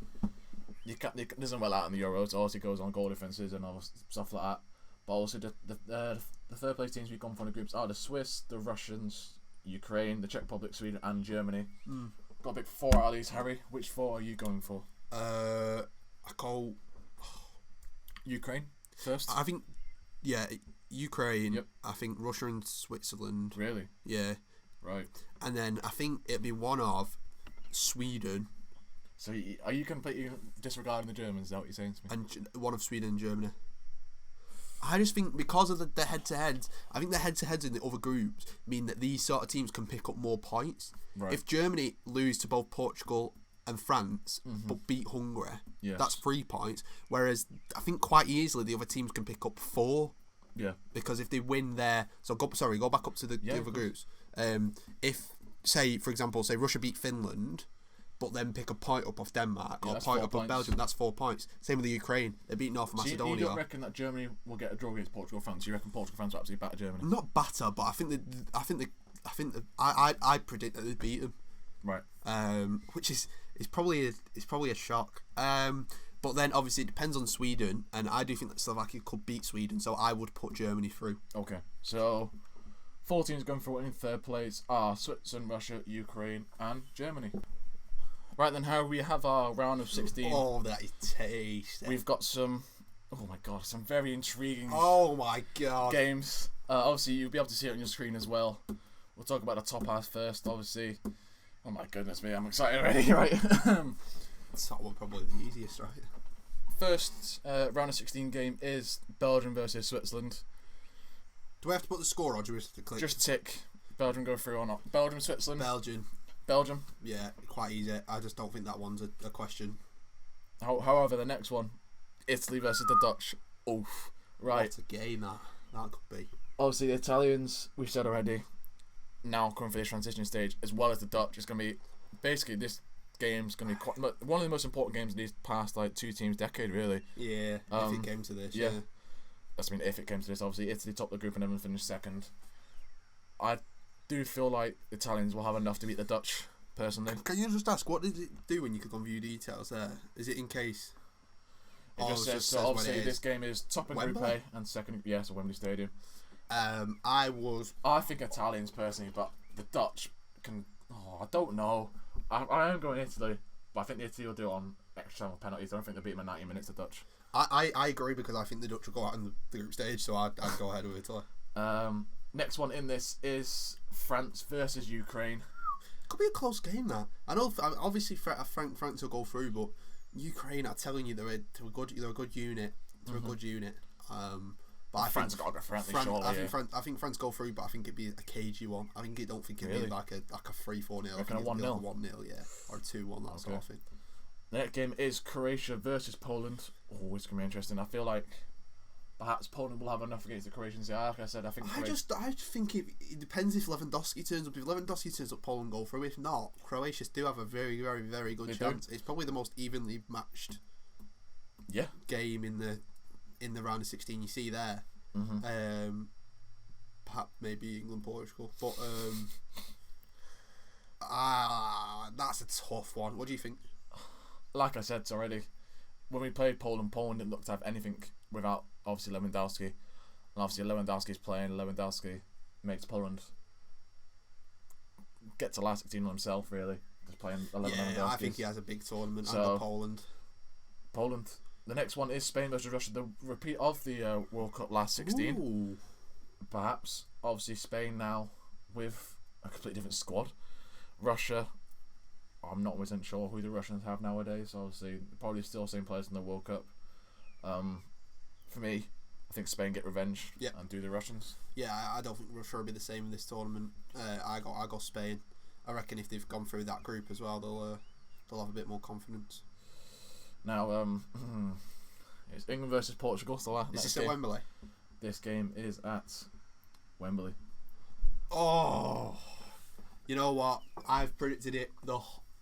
it doesn't well out in the Euros. Obviously, goes on goal differences and all stuff like that. But also, the third place teams we've gone for in the groups are the Swiss, the Russians, Ukraine, the Czech Republic, Sweden, and Germany. Got a big 4 out of these, Harry. Which 4 are you going for? I call Ukraine first. I think, yeah, Ukraine. Yep. I think Russia and Switzerland. Really? Yeah. Right. And then I think it'd be one of Sweden. So are you completely disregarding the Germans? Is that what you're saying to me? And one of Sweden and Germany. I just think because of the head-to-heads, I think the head-to-heads in the other groups mean that these sort of teams can pick up more points. Right. If Germany lose to both Portugal and France, but beat Hungary, Yes. that's 3 points. Whereas I think quite easily the other teams can pick up 4. Yeah. Because if they win their... go back up to the other groups. If, say, for example, Russia beat Finland, but then pick a point up off Denmark, or a point up off Belgium, that's 4 points. Same with the Ukraine. They beat North Macedonia. You don't reckon that Germany will get a draw against Portugal or France? You reckon Portugal or France will absolutely batter Germany? Not batter, but I predict that they beat them. Right. Which is probably a shock. But then obviously it depends on Sweden, and I do think that Slovakia could beat Sweden, so I would put Germany through. Okay. So 4 teams going for it in third place are Switzerland, Russia, Ukraine, and Germany. Right then, how we have our round of 16. Oh, that is tasty. We've got some very intriguing Oh my god. games. Obviously, you'll be able to see it on your screen as well. We'll talk about the top half first, obviously. Oh my goodness me, I'm excited already, right? That one probably the easiest, right? First round of 16 game is Belgium versus Switzerland. Do we have to put the score on, or do we have to click? Just tick Belgium go through or not. Belgium, Switzerland. Belgium. Yeah, quite easy. I just don't think that one's a question. However, the next one, Italy versus the Dutch. Oof. Right. What a game that could be. Obviously, the Italians, we've said already, now coming for this transition stage, as well as the Dutch. It's going to be, basically, this game's going to be one of the most important games in these past, 2 teams' decade, really. Yeah, if it came to this, yeah. That's if it came to this, obviously, Italy topped the group and everyone finished second. I do feel like the Italians will have enough to beat the Dutch, personally. Can you just ask, what did it do when you click on view details there? Is it in case... It just says, so obviously this game is top in Group A and second, yes, at Wembley Stadium. I think Italians personally, but the Dutch can... Oh, I don't know. I am going Italy, but I think Italy will do it on extra time penalties. I don't think they'll beat them in 90 minutes, the Dutch. I agree, because I think the Dutch will go out in the group stage, so I'd go ahead with Italy. Next one in this is France versus Ukraine. Could be a close game, that. I know, obviously, France will go through, but Ukraine, I'm telling you, they're a good unit. They're a good unit. But I France got to go friendly, surely. I think France go through, but I think it'd be a cagey one. I don't think it'd be like a 3-4-0. Reckon a 1-0? 1-0, yeah, or a 2-1. That sort of thing. The next game is Croatia versus Poland. Oh, it's gonna be interesting. I feel like perhaps Poland will have enough against the Croatians. Yeah, like I said, I just think it depends if Lewandowski turns up. If Lewandowski turns up, Poland go through. If not, Croatia do have a very, very, very good chance. It's probably the most evenly matched game in the round of 16 you see there. Perhaps maybe England, Portugal, but that's a tough one. What do you think? Like I said already, when we played Poland didn't look to have anything without obviously Lewandowski, and obviously Lewandowski's playing. Lewandowski makes Poland get to last 16 on himself, really. Just playing 11 Yeah, I think he has a big tournament. So, I got Poland. Poland. The next one is Spain versus Russia, the repeat of the World Cup last 16. Ooh. Perhaps. Obviously, Spain now with a completely different squad. Russia, I'm not 100% sure who the Russians have nowadays. Obviously, probably still the same players in the World Cup. For me, I think Spain get revenge and do the Russians. Yeah, I don't think Russia will be the same in this tournament. I got Spain. I reckon if they've gone through that group as well, they'll have a bit more confidence. Now, it's England versus Portugal. So is this at Wembley? This game is at Wembley. Oh, you know what? I've predicted it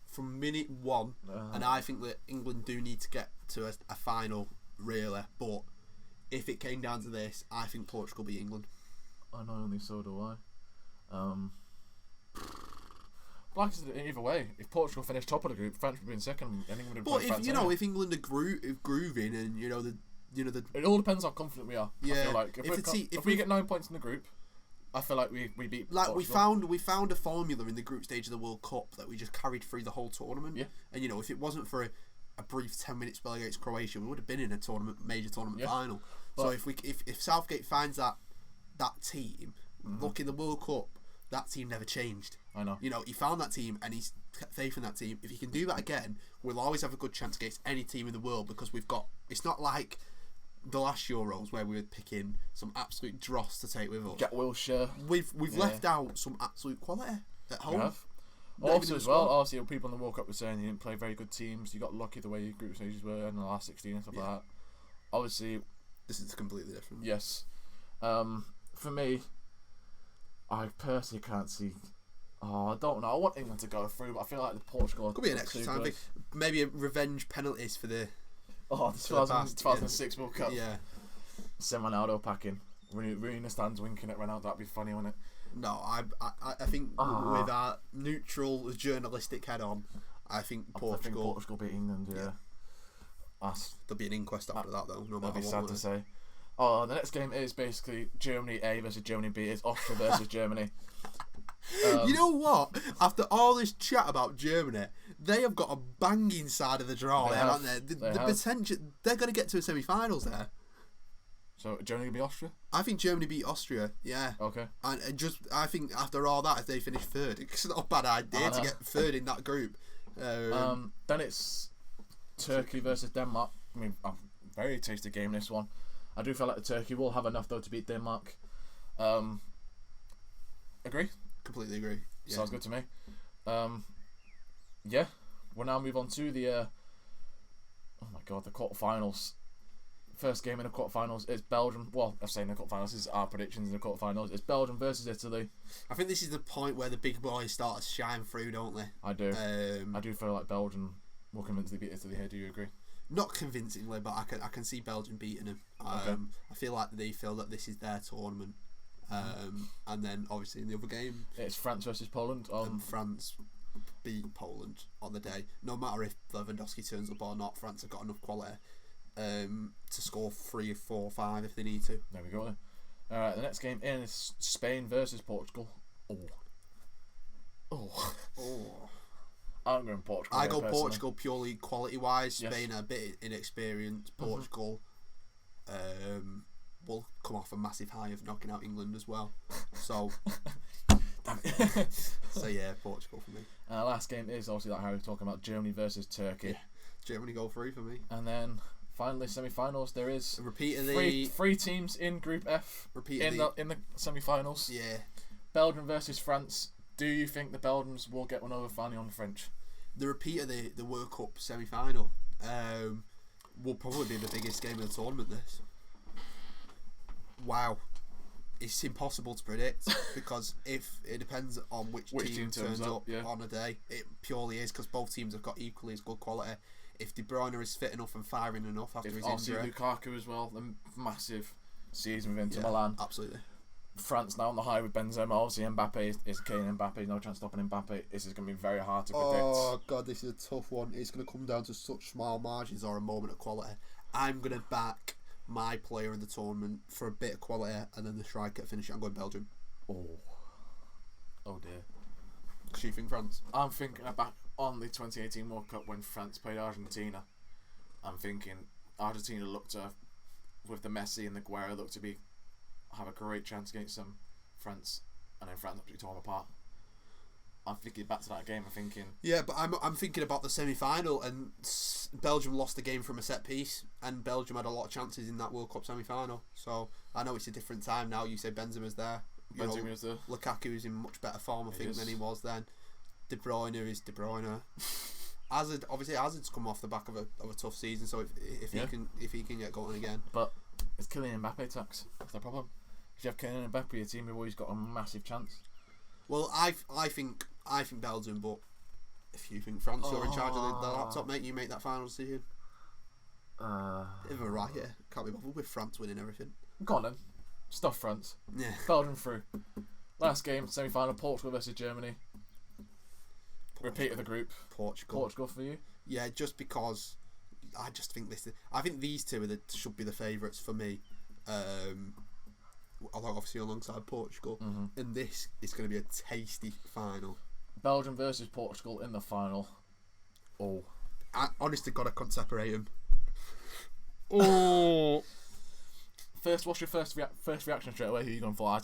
from minute one, and I think that England do need to get to a final, really. But if it came down to this, I think Portugal beat England. I know, only so do I. Like I said, either way, if Portugal finished top of the group, France would be in second, and England would play France. But if England are grooving, and it all depends how confident we are. Yeah. I feel like if we get 9 points in the group, I feel like we beat. Like Portugal. we found a formula in the group stage of the World Cup that we just carried through the whole tournament. Yeah. And if it wasn't for a brief 10-minute spell against Croatia, we would have been in a major tournament final. But so if Southgate finds that team, look in the World Cup, that team never changed. I know. He found that team and he's kept faith in that team. If he can do that again, we'll always have a good chance against any team in the world because it's not like the last Euros where we were picking some absolute dross to take with us. Get Wilshere. We've left out some absolute quality at home. We have. Also, as well, obviously, people in the World Cup were saying you didn't play very good teams. You got lucky the way your group stages were in the last 16 and stuff like that. Obviously, this is completely different. Yes. For me, I personally can't see. I don't know. I want England to go through, but I feel like the Portugal could be an extra time thing. Maybe a revenge penalties for the. The 2006 World Cup. Yeah. Send Ronaldo packing. Rooney in the stands winking at Ronaldo. That'd be funny, wouldn't it? No, I think with our neutral journalistic head on, I think Portugal beat England. Yeah. There'll be an inquest after that though. No matter that'd be what. Sad to say. The next game is basically Germany A versus Germany B. It's Austria versus Germany. You know what? After all this chat about Germany, they have got a banging side of the draw there, haven't they? The potential, they're going to get to a semi-finals there. So Germany going to be Austria? I think Germany beat Austria. Yeah. Okay. And I think after all that, if they finish third, it's not a bad idea to get third in that group. Then it's Turkey versus Denmark. I mean, a very tasty game. This one. I do feel like the Turkey will have enough though to beat Denmark. Agree? Completely agree. Yeah. Sounds good to me. We'll now move on to the the quarterfinals. First game in the quarterfinals is Belgium. Well, I'm saying the quarterfinals is our predictions in the quarterfinals. It's Belgium versus Italy. I think this is the point where the big boys start to shine through, don't they? I do. I do feel like Belgium will convincingly beat Italy here. Do you agree? Not convincingly, but I can see Belgium beating them. Okay. I feel like they feel that this is their tournament. And then obviously in the other game, it's France versus Poland. And France beat Poland on the day. No matter if Lewandowski turns up or not, France have got enough quality to score 3, 4, 5 if they need to. There we go then. Alright, the next game is Spain versus Portugal. I'm going Portugal. I go Portugal purely quality wise. Spain are a bit inexperienced. Portugal will come off a massive high of knocking out England as well. So so yeah, Portugal for me. Last game is obviously like how we're talking about Germany versus Turkey. Yeah. Germany go through for me. And then finally semi-finals. There is repeatedly three teams in Group F in the semi-finals. Yeah. Belgium versus France. Do you think the Belgians will get one over finally on the French? The repeat of the World Cup semi-final will probably be the biggest game of the tournament. This. Wow. It's impossible to predict because if it depends on which team turns up on a day. It purely is because both teams have got equally as good quality. If De Bruyne is fit enough and firing enough after his injury, Lukaku as well, the massive season with Inter Milan. Absolutely. France now on the high with Benzema. Obviously Mbappe is Kylian Mbappe. No chance stopping Mbappe. This is going to be very hard to predict. Oh god, this is a tough one. It's going to come down to such small margins or a moment of quality. I'm going to back my player in the tournament for a bit of quality and then the striker finish it. I'm going Belgium. Oh dear. Because you think France? I'm thinking back on the 2018 World Cup when France played Argentina. I'm thinking Argentina looked to, with the Messi and the Guerra, looked to have a great chance against France, and then France absolutely tore them apart. I'm thinking back to that game. I'm thinking, yeah, but I'm thinking about the semi-final, and Belgium lost the game from a set piece, and Belgium had a lot of chances in that World Cup semi-final. So I know it's a different time now. You say Benzema's there. Benzema is there. Lukaku is in much better form, I think, than he was then. De Bruyne is De Bruyne. Hazard's come off the back of a tough season, so if he can get going again. But it's Kylian Mbappe tax. That's the problem. If you have Kylian Mbappe, your team, you've always got a massive chance. Well, I think Belgium, but if you think France are in charge of the laptop, mate, you make that final decision. Bit of a riot. Can't be bothered with France winning everything. Go on then. Stuff France. Yeah. Belgium through. Last game, semi-final, Portugal versus Germany. Repeat of the group. Portugal for you? Yeah, just because I just think I think these two should be the favourites for me. Obviously alongside Portugal, and this is going to be a tasty final. Belgium versus Portugal in the final. Oh, honest to God, I can't separate them. Oh. What's your first reaction straight away? Who are you going for?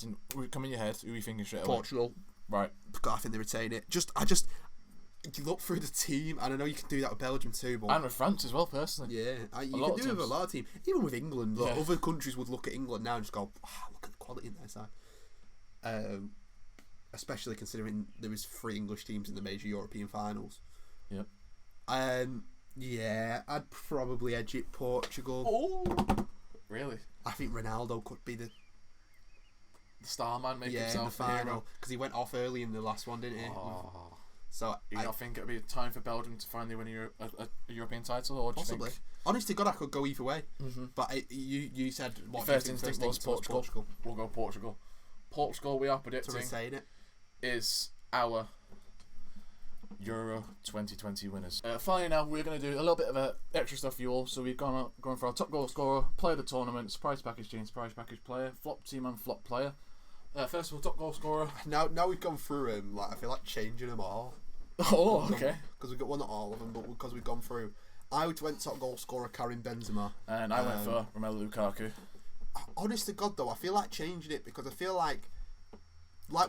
Come in your head. Who are you thinking straight away? Portugal. Right. I think they retain it. You look through the team, and I know you can do that with Belgium too, but and with France as well, personally. Yeah, you can do it with a lot of teams. Even with England, other countries would look at England now and just go, look at the quality in their side. Especially considering there was 3 English teams in the major European finals. Yep. Yeah, I'd probably edge it Portugal. Oh, really? I think Ronaldo could be the star man, make himself in the final, because he went off early in the last one, didn't he? Oh. So I think it'll be time for Belgium to finally win a European title, or do possibly. You think? Honestly, God, I could go either way. But you said what first instinct was Portugal. We'll go Portugal. Portugal, we are predicting to retain it, is our Euro 2020 winners. Finally, now we're going to do a little bit of extra stuff for you all. So we've gone for our top goal scorer, player of the tournament, surprise package team, surprise package player, flop team and flop player. First of all, top goal scorer. Now we've gone through them. Like I feel like changing them all. Oh, okay. Because we've got not all of them, but because we've gone through. I went top goal scorer Karim Benzema, and I went for Romelu Lukaku. Honest to God, though, I feel like changing it because I feel like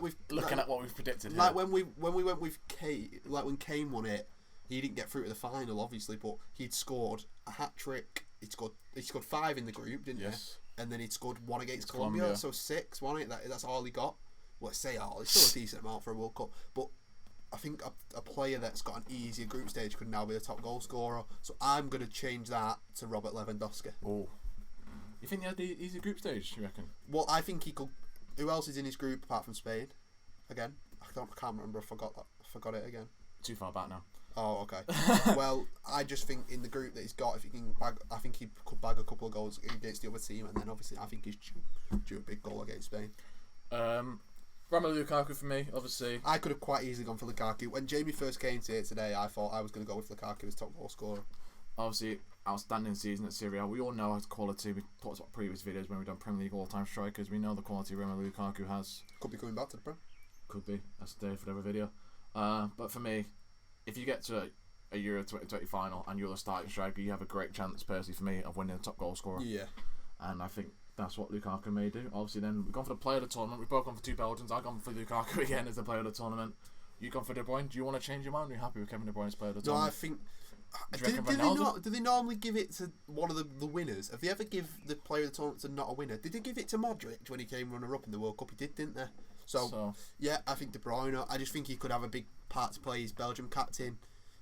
we've looking at what we've predicted. Like when we went with Kane, like when Kane won it, he didn't get through to the final, obviously, but he'd scored a hat trick. He scored 5 in the group, didn't he? And then he'd scored 1 against Colombia, so 6, wasn't it? That's all he got. Well, let's say all. It's still a decent amount for a World Cup, but I think a player that's got an easier group stage could now be the top goal scorer. So I'm going to change that to Robert Lewandowski. Oh, you think he had the easy group stage? You reckon? Well, I think he could. Who else is in his group apart from Spain? Again, I can't remember. I forgot it again. Too far back now. Oh, okay. Well, I just think in the group that he's got, if he can bag, I think he could bag a couple of goals against the other team, and then obviously I think he's due a big goal against Spain. Romelu Lukaku for me, obviously. I could have quite easily gone for Lukaku. When Jamie first came to it today, I thought I was going to go with Lukaku as top goal scorer. Obviously, outstanding season at Serie A. We all know his quality. We talked about previous videos when we've done Premier League all-time strikers. We know the quality Romelu Lukaku has. Could be coming back to the Prem. Could be. That's the day for every video. But for me, if you get to a Euro 2020 final and you're the starting striker, you have a great chance, personally, for me, of winning the top goal scorer. Yeah. And I think that's what Lukaku may do. Obviously, then we've gone for the player of the tournament. We've both gone for 2 Belgians. I've gone for Lukaku again as the player of the tournament. You've gone for De Bruyne. Do you want to change your mind? Are you happy with Kevin De Bruyne as player of the tournament? No, I think. Do they normally give it to one of the winners? Have they ever give the player of the tournament to not a winner? Did they give it to Modric when he came runner-up in the World Cup? He did, didn't they? So yeah, I think De Bruyne. I just think he could have a big part to play. He's Belgium captain.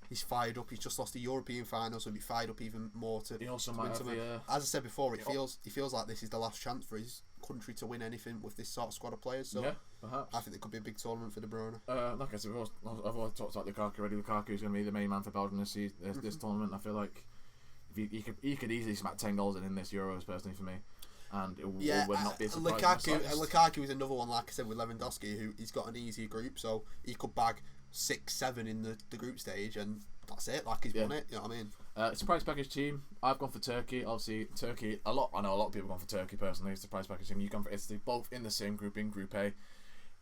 He's fired up. He's just lost the European final, so he'll be fired up even more to. He also might have as I said before, he feels like this is the last chance for his country to win anything with this sort of squad of players. So yeah, perhaps. I think it could be a big tournament for De Bruyne. Like I said, I've always talked about Lukaku already. Lukaku is going to be the main man for Belgium this tournament. I feel like if he could easily smack 10 goals in this Euros, personally, for me. And it would not be a surprise. Lukaku is another one, like I said, with Lewandowski, who he's got an easier group, so he could bag 6-7 in the group stage, and that's it. Like he's won it. You know what I mean? Surprise package team. I've gone for Turkey. Obviously, Turkey. I know a lot of people have gone for Turkey. Personally, it's surprise package team. You've gone for Italy. Both in the same group, in Group A.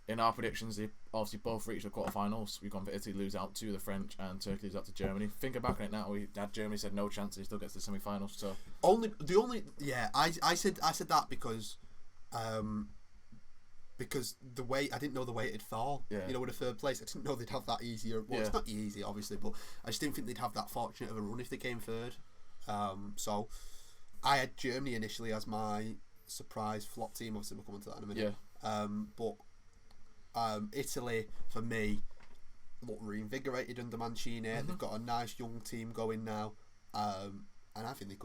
in our predictions, they obviously both reached the quarterfinals. We've gone for Italy lose out to the French and Turkey lose out to Germany. Thinking back on it now, we had Germany said no chance. He still gets to the semi-finals. So I said that because the way I didn't know the way it'd fall. Yeah. You know, with a third place, I didn't know they'd have that easier. Well, it's not easy, obviously, but I just didn't think they'd have that fortunate of a run if they came third. So I had Germany initially as my surprise flop team. Obviously, we'll come on to that in a minute. Yeah. But Italy, for me, look reinvigorated under Mancini. They've got a nice young team going now, and I think they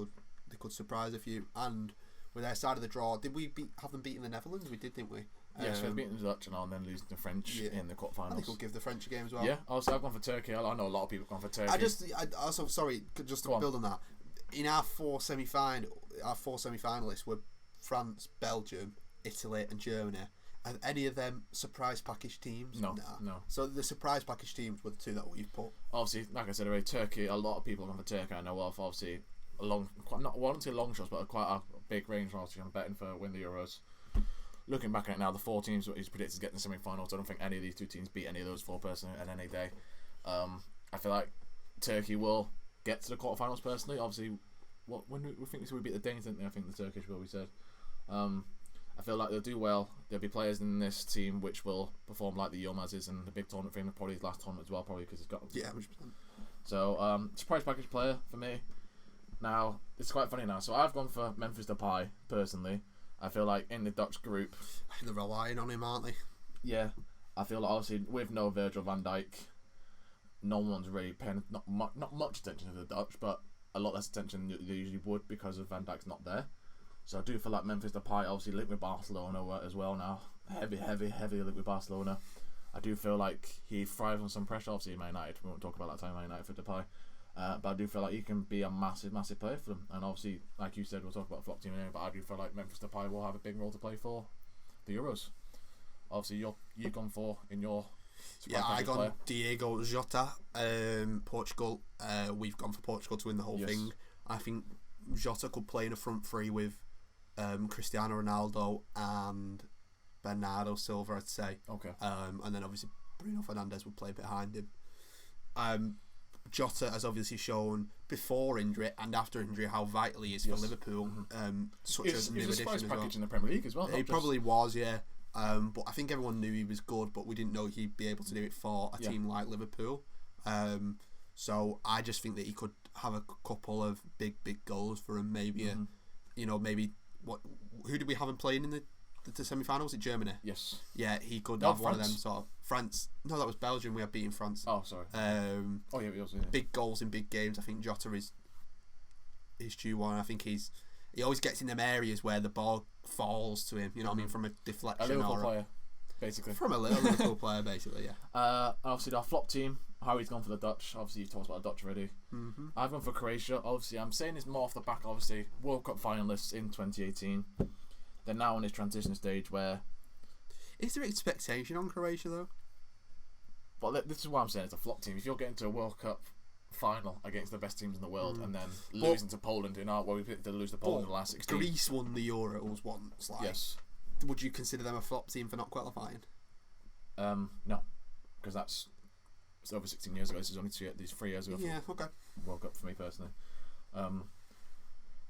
could surprise a few. And with their side of the draw, did we have them beating the Netherlands? We did, didn't we? Yes, we've beaten the Dutch and then losing the French in the quarterfinals. I think we'll give the French a game as well. Yeah, also I've gone for Turkey. I know a lot of people have gone for Turkey. I also, sorry, just to build on that. In our four semi-finalists were France, Belgium, Italy, and Germany. Are any of them surprise package teams? No, nah. no. So the surprise package teams were the two that we've put. Obviously, like I said already, Turkey. A lot of people have gone for Turkey. I know of. Obviously, not one or two long shots, but quite a big range. Obviously, I'm betting for win the Euros. Looking back at it now, the 4 teams that he's predicted to get in the semi-finals, I don't think any of these 2 teams beat any of those 4 personally at any day. I feel like Turkey will get to the quarterfinals personally. Obviously, when we think we beat the Danes, didn't they? I think the Turkish will. We said. I feel like they'll do well. There'll be players in this team which will perform like the Yilmazes and the big tournament for him. Probably his last tournament as well, probably because he's got 100%. So surprise package player for me. Now it's quite funny now. So I've gone for Memphis Depay personally. I feel like in the Dutch group, they're relying on him, aren't they? Yeah, I feel like obviously with no Virgil van Dijk, no one's really paying not much attention to the Dutch, but a lot less attention than they usually would because of Van Dijk's not there. So I do feel like Memphis Depay obviously linked with Barcelona as well now. Heavy linked with Barcelona. I do feel like he thrives on some pressure. Obviously, Man United, we won't talk about that time Man United for Depay. But I do feel like he can be a massive player for them. And obviously, like you said, we'll talk about flop team anyway, but I do feel like Memphis Depay will have a big role to play for the Euros. Obviously, you've gone for in your I gone Diego Jota, Portugal. We've gone for Portugal to win the whole thing. I think Jota could play in a front three with Cristiano Ronaldo and Bernardo Silva, I'd say. Okay. And then obviously Bruno Fernandes would play behind him. Jota has obviously shown before injury and after injury how vital he is for Liverpool. Such a new addition as well. In the Premier League as well. He probably was, yeah. But I think everyone knew he was good, but we didn't know he'd be able to do it for a team like Liverpool. So I just think that he could have a couple of big goals for him. Maybe who did we have him playing in the semi-final? Was it Germany? Yes. Yeah, he could have one of them sort of. France. No, that was Belgium. We had beaten France. Oh, sorry. He also, big goals in big games. I think Jota is due one. I think he always gets in them areas where the ball falls to him. You know what I mean? From a deflection. A Liverpool player, basically. From a Liverpool player, basically, yeah. Obviously, our flop team, Harry's gone for the Dutch. Obviously, you've talked about the Dutch already. Mm-hmm. I've gone for Croatia. Obviously, I'm saying this more off the back, obviously, World Cup finalists in 2018. They're now on this transition stage where... Is there expectation on Croatia, though? Well, this is why I'm saying it's a flop team. If you're getting to a World Cup final against the best teams in the world and then losing to Poland we picked to lose to Poland in the last 16. Greece won the Euros once. Yes. Would you consider them a flop team for not qualifying? No, because it's over 16 years ago. This is only 3 years ago. Yeah, okay. World Cup for me personally.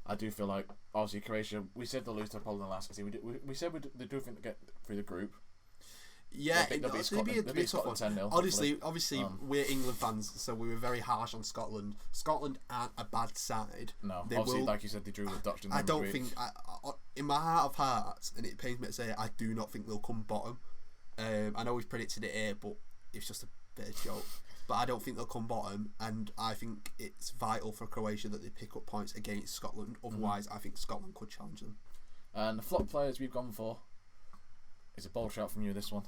I do feel like obviously Croatia. We said they'll lose to Poland in the last 16. We said they do think they get through the group. Yeah, they'll beat Scotland 10-0. Obviously, we're England fans, so we were very harsh on Scotland. Scotland aren't a bad side. No, obviously, like you said, they drew with Dutch. I don't think, in my heart of hearts, and it pains me to say it, I do not think they'll come bottom. I know we've predicted it here, but it's just a bit of a joke. But I don't think they'll come bottom, and I think it's vital for Croatia that they pick up points against Scotland. Otherwise, I think Scotland could challenge them. And the flop players we've gone for is a bold shout from you, this one.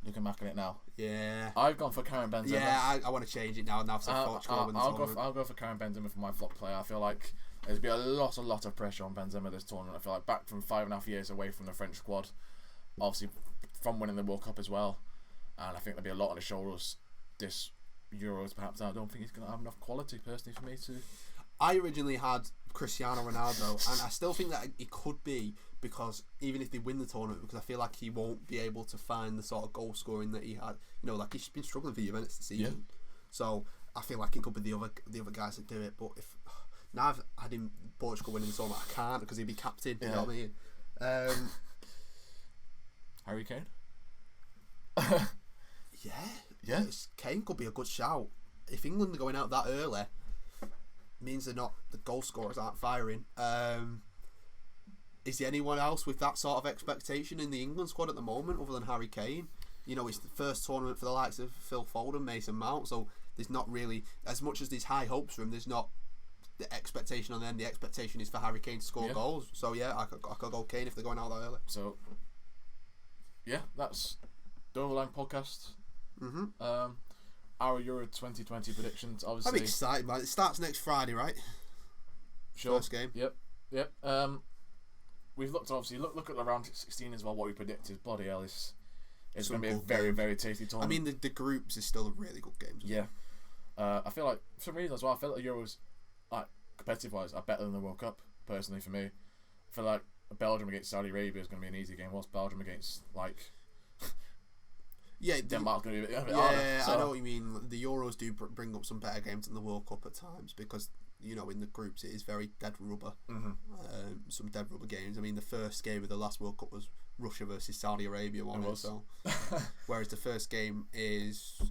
Looking back at it now. Yeah. I've gone for Karim Benzema. Yeah, I want to change it now. Now I'll go for Karim Benzema for my flop player. I feel like there's been a lot of pressure on Benzema this tournament. I feel like back from 5.5 years away from the French squad, obviously from winning the World Cup as well, and I think there'll be a lot on his shoulders this Euros perhaps. I don't think he's going to have enough quality personally for me to... I originally had Cristiano Ronaldo, and I still think that it could be because even if they win the tournament, because I feel like he won't be able to find the sort of goal scoring that he had. You know, like he's been struggling for Juventus this season. Yeah. So I feel like it could be the other guys that do it. But if now I've had him Portugal winning the tournament, I can't because he'd be captain. You know what I mean? Harry Kane. Yeah. Kane could be a good shout. If England are going out that early, means the goal scorers aren't firing. Is there anyone else with that sort of expectation in the England squad at the moment other than Harry Kane? You know, it's the first tournament for the likes of Phil Foden, Mason Mount, so there's not really, as much as there's high hopes for him, there's not the expectation on them. The expectation is for Harry Kane to score goals. So yeah, I could go Kane if they're going out that early. So yeah, that's the Overline podcast. Our Euro 2020 predictions, obviously. I'm excited, man. It starts next Friday, right? Sure. First game. Yep. We've looked look at the round 16 as well. What we predicted, bloody hell, it's going to be a very very tasty tournament. I mean, the groups is still a really good game. Yeah. I feel like for some reason as well, I feel like the Euros, like competitive wise, are better than the World Cup. Personally, for me, I feel like Belgium against Saudi Arabia is going to be an easy game. Whilst Belgium against Denmark's going to be a bit harder. So. I know what you mean. The Euros do bring up some better games than the World Cup at times because, you know, in the groups it is very dead rubber. Some dead rubber games. I mean, the first game of the last World Cup was Russia versus Saudi Arabia, wasn't it? So, whereas the first game is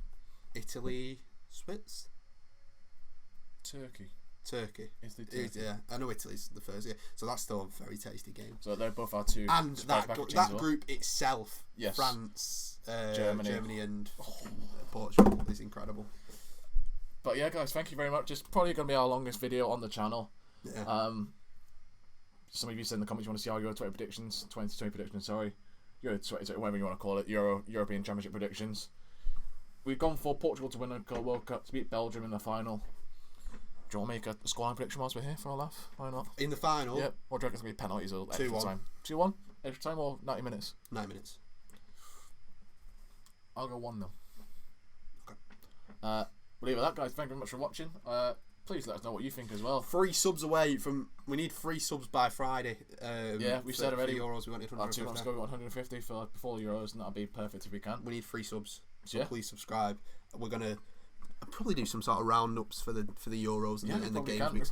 Italy, Swiss, Turkey. Yeah, I know Italy's the first. Yeah, so that's still a very tasty game. So they're both our two. And that group itself, France, Germany, and Portugal is incredible. But yeah, guys, thank you very much. It's probably going to be our longest video on the channel. Yeah. Some of you said in the comments you want to see our Euro 2020 predictions. Euro 2020, whatever you want to call it, European Championship predictions. We've gone for Portugal to win a World Cup, to beat Belgium in the final. Do you want to make a scoreline prediction whilst we're here for a laugh? Why not? In the final? Yep. What do you reckon it's going to be, penalties or extra time? 2-1? Extra time or 90 minutes? 90 minutes. I'll go 1-0. Okay. We'll leave it at that, guys. Thank you very much for watching. Please let us know what you think as well. 3 subs away from... We need 3 subs by Friday. We said already. Euros, we wanted 150. 2 months ago we got 150 for before the Euros, and that'll be perfect if we can. We need 3 subs. So please subscribe. We're going to probably do some sort of roundups for the Euros and the games.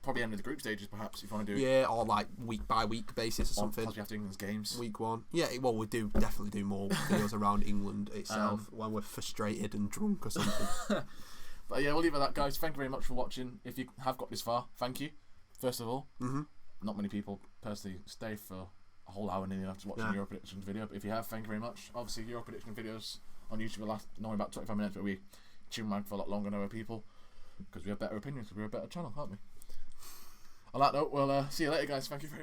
Probably end of the group stages, perhaps, if you want to do. Yeah, or like week by week basis or something. Possibly after England's games. Week 1. Yeah, well, we definitely do more videos around England itself when we're frustrated and drunk or something. But yeah, we'll leave it at that, guys. Thank you very much for watching. If you have got this far, thank you. First of all, not many people personally stay for a whole hour nearly after watching Euro prediction video. But if you have, thank you very much. Obviously, Euro prediction videos on YouTube will last normally about 25 minutes, but we tune them for a lot longer than other people because we have better opinions, because we're a better channel, aren't we? On that note, we'll see you later, guys. Thank you very much.